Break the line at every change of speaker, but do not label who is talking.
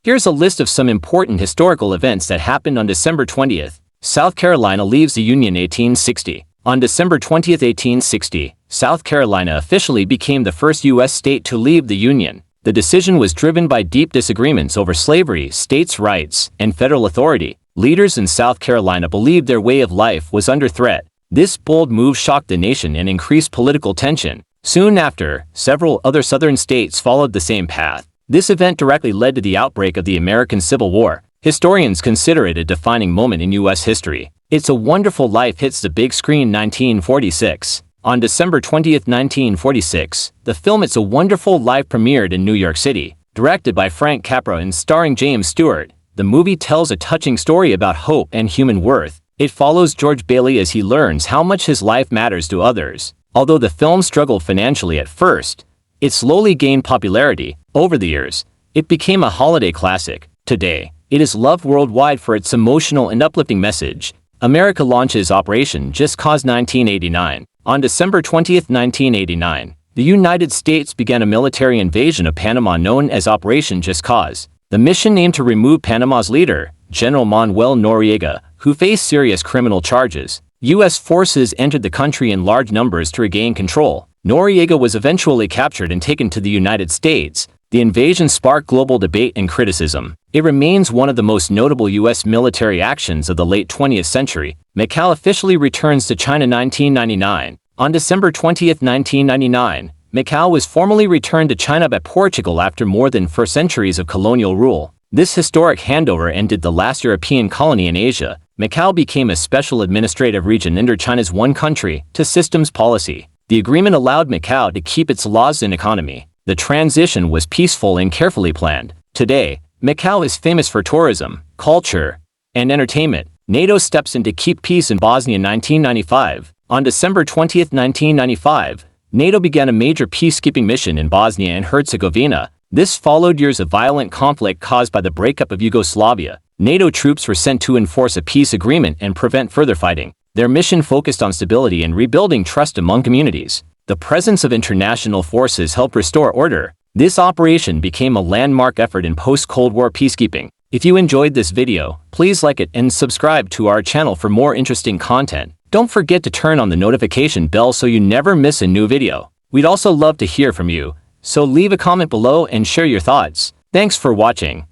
Here's a list of some important historical events that happened on December 20th. South Carolina leaves the Union 1860. On December 20, 1860, South Carolina officially became the first U.S. state to leave the Union. The decision was driven by deep disagreements over slavery, states' rights, and federal authority. Leaders in South Carolina believed their way of life was under threat. This bold move shocked the nation and increased political tension. Soon after, several other southern states followed the same path. This event directly led to the outbreak of the American Civil War. Historians consider it a defining moment in U.S. history. It's a Wonderful Life hits the big screen 1946. On December 20, 1946, the film It's a Wonderful Life premiered in New York City. Directed by Frank Capra and starring James Stewart, the movie tells a touching story about hope and human worth. It follows George Bailey as he learns how much his life matters to others. Although the film struggled financially at first, it slowly gained popularity. Over the years, it became a holiday classic. Today, it is loved worldwide for its emotional and uplifting message. America launches Operation Just Cause 1989. On December 20, 1989, the United States began a military invasion of Panama known as Operation Just Cause. The mission aimed to remove Panama's leader, General Manuel Noriega, who faced serious criminal charges. U.S. forces entered the country in large numbers to regain control. Noriega was eventually captured and taken to the United States. The invasion sparked global debate and criticism. It remains one of the most notable U.S. military actions of the late 20th century. Macau officially returns to China 1999. On December 20, 1999, Macau was formally returned to China by Portugal after more than 4 centuries of colonial rule. This historic handover ended the last European colony in Asia. Macau became a special administrative region under China's one country, two systems policy. The agreement allowed Macau to keep its laws and economy. The transition was peaceful and carefully planned. Today, Macau is famous for tourism, culture, and entertainment. NATO steps in to keep peace in Bosnia in 1995. On December 20, 1995, NATO began a major peacekeeping mission in Bosnia and Herzegovina. This followed years of violent conflict caused by the breakup of Yugoslavia. NATO troops were sent to enforce a peace agreement and prevent further fighting. Their mission focused on stability and rebuilding trust among communities. The presence of international forces helped restore order. This operation became a landmark effort in post-Cold War peacekeeping. If you enjoyed this video, please like it and subscribe to our channel for more interesting content. Don't forget to turn on the notification bell so you never miss a new video. We'd also love to hear from you, so leave a comment below and share your thoughts. Thanks for watching.